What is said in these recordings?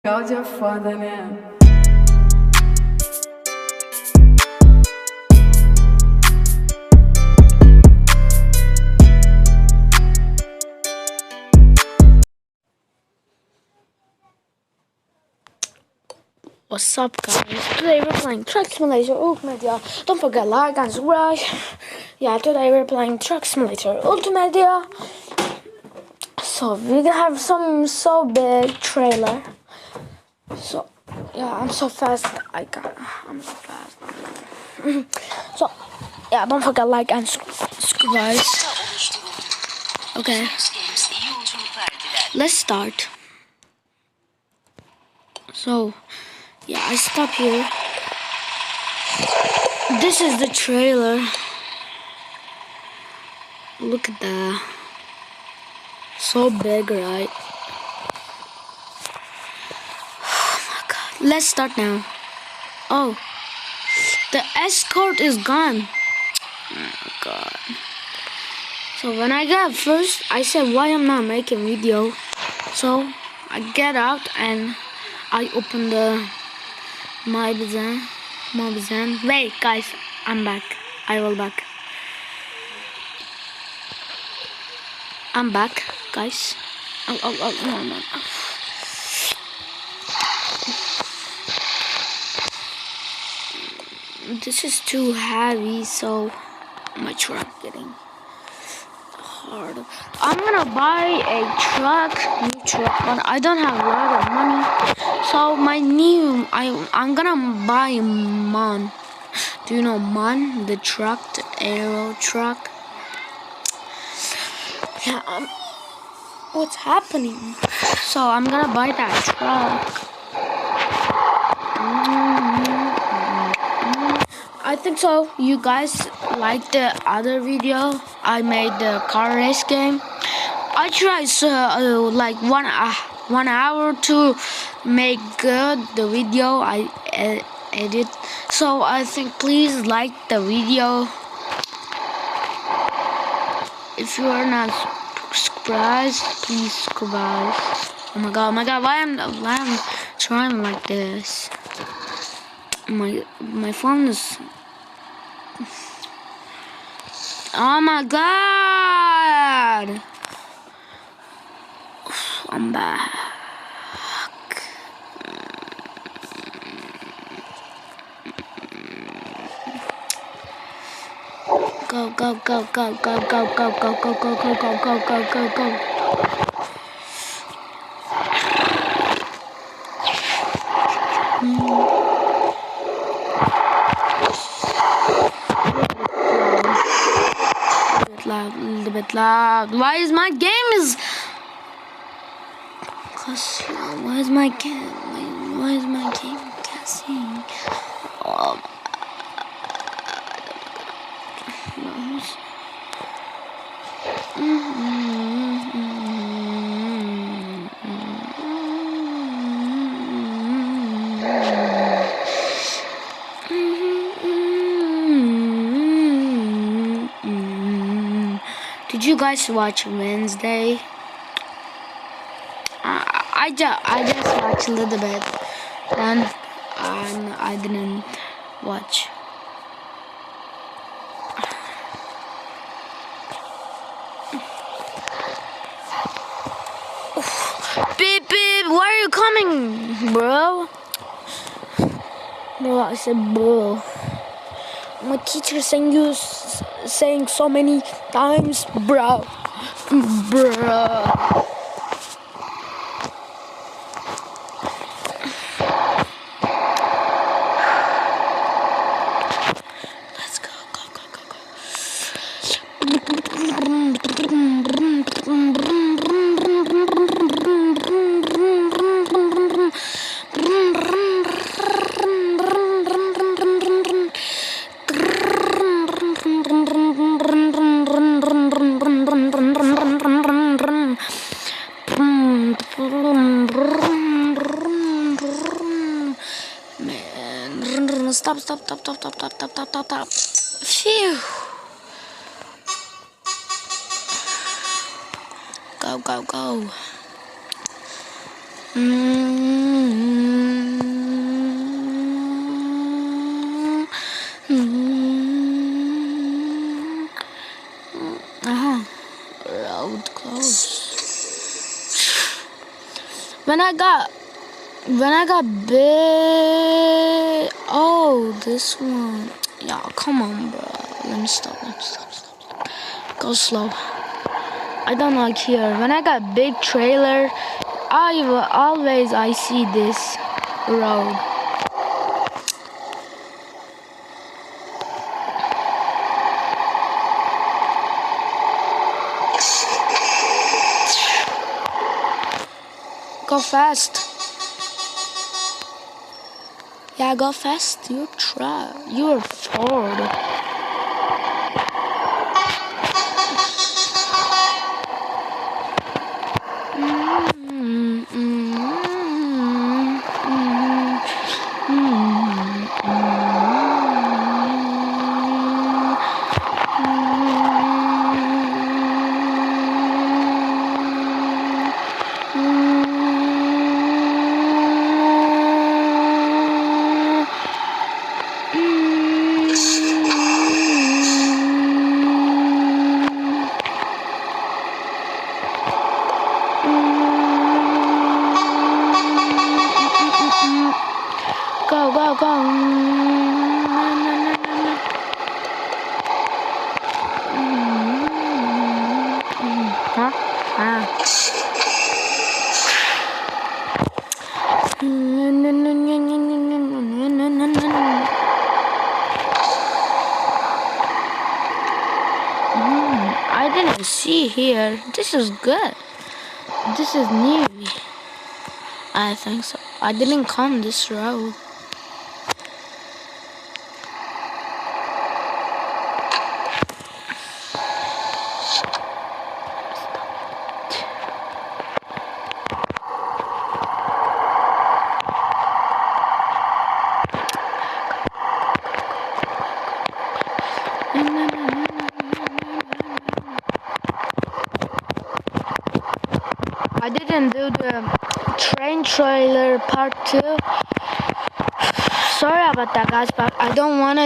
Hoje é foda, né? What's up, guys? Today we're playing Truck Simulator Ultimate, y'all. Don't forget like and subscribe. Yeah, today we're playing Truck Simulator Ultimate, y'all. So we have some so big trailer. So yeah, I'm so fast. I'm so fast. So yeah, don't forget like and subscribe. Okay, let's start. So yeah, I stop here. This is the trailer. Look at that. So big, right? Oh my god. Let's start now. Oh, the escort is gone. Oh my god. So when I got first, I said why I'm not making video. So I get out and I open the my bazan. Wait guys, I'm back. I will back. I'm back, guys. Oh, no. This is too heavy, so my truck getting hard. I'm gonna buy a new truck, but I don't have a lot of money. So I'm gonna buy MON. Do you know MON? The truck, the aero truck. Yeah. What's happening? So I'm gonna buy that truck. I think so. You guys like the other video I made, the car race game. I tried like 1 hour to make good the video I edit. So I think please like the video. If you are not subscribed, please subscribe. Oh my god, why I'm trying like this? My phone is. Oh my god! I'm back. Go. A little bit loud. Why is my game is? Why is my game cussing? Oh. Did you guys watch Wednesday? I just watched a little bit, then I didn't watch. Beep, where are you coming, bro? Bro, I said bro. My teacher saying so many times, bro. Let's go. Man, stop. Phew. Go. road close. When I got big. Oh, this one. Yeah, come on, bro. Let me stop. Go slow. I don't like here. When I got big trailer, I see this road. Go fast. Yeah, go fast. You're Ford. Go. Huh? I didn't see here. This is good. This is new. I think so. I didn't come this road. I didn't do the train trailer part 2. Sorry about that, guys, but I don't want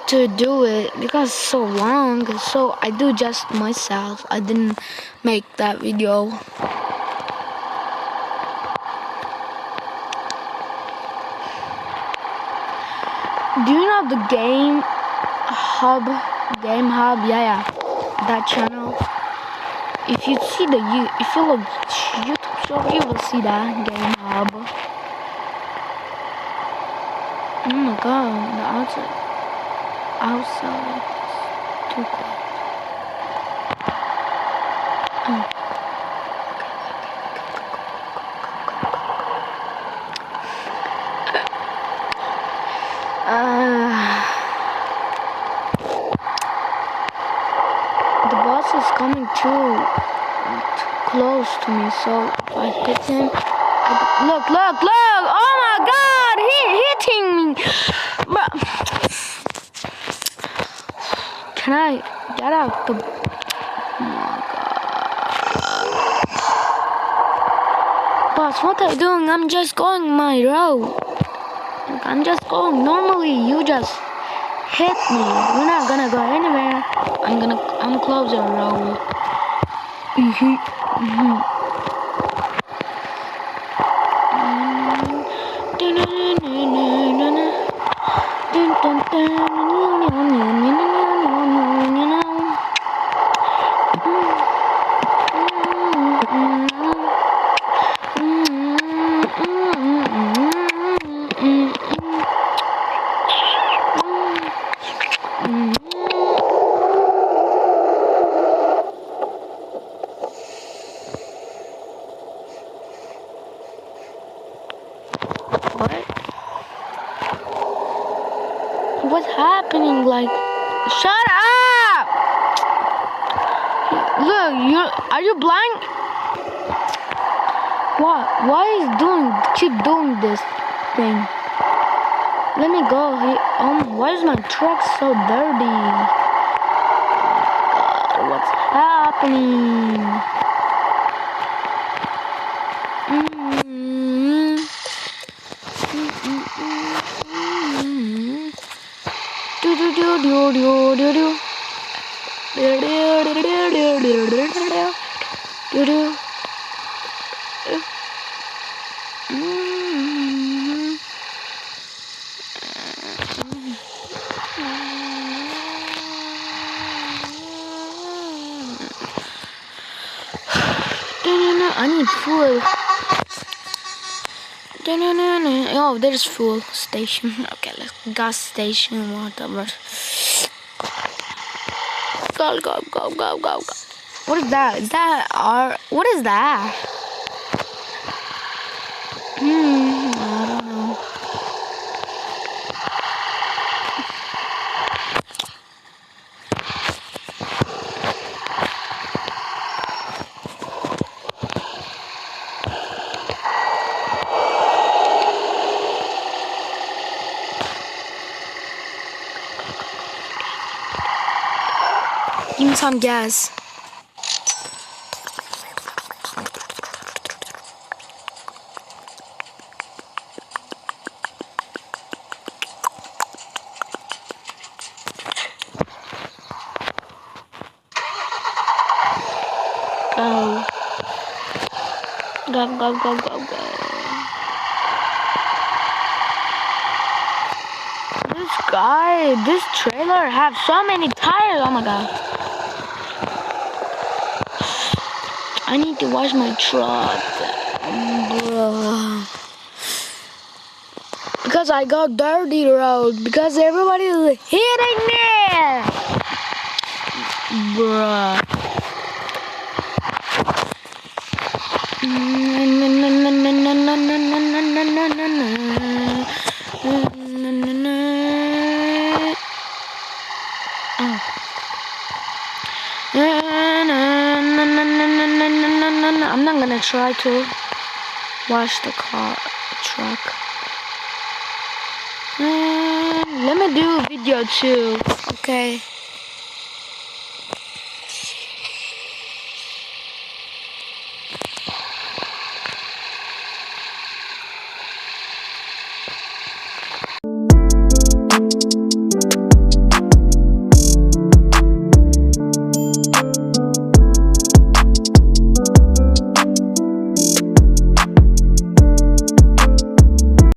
to do it because it's so long. So I do just myself. I didn't make that video. Do you know the Game Hub? Yeah, that channel. If you look YouTube show, you will see that Game Hub. Oh my god, the outside is too cold. The boss is coming too close to me, so if I hit him, look! Oh my god, he hitting me! Bro. Can I get out the... Oh my god. Boss, what are you doing? I'm just going my road. I'm just going. Normally, you just hit me. We're not gonna go anywhere. I'm close the road. What's happening? Like, shut up! Look, are you blind? What? Why is keep doing this thing? Let me go. Why is my truck so dirty? Oh my God, what's happening? I need fuel. Oh, there's fuel station. Okay, let's gas station, whatever. Go, go, go, go, go, go. What is that? Is that our? What is that? I don't know. Give me some gas. Go. Go, go, go, go, go. This trailer have so many tires. Oh my god. I need to wash my truck. Bruh. Because I got dirty road. Because everybody is hitting me. Bruh. I'm not gonna try to wash the truck. Let me do a video too, okay?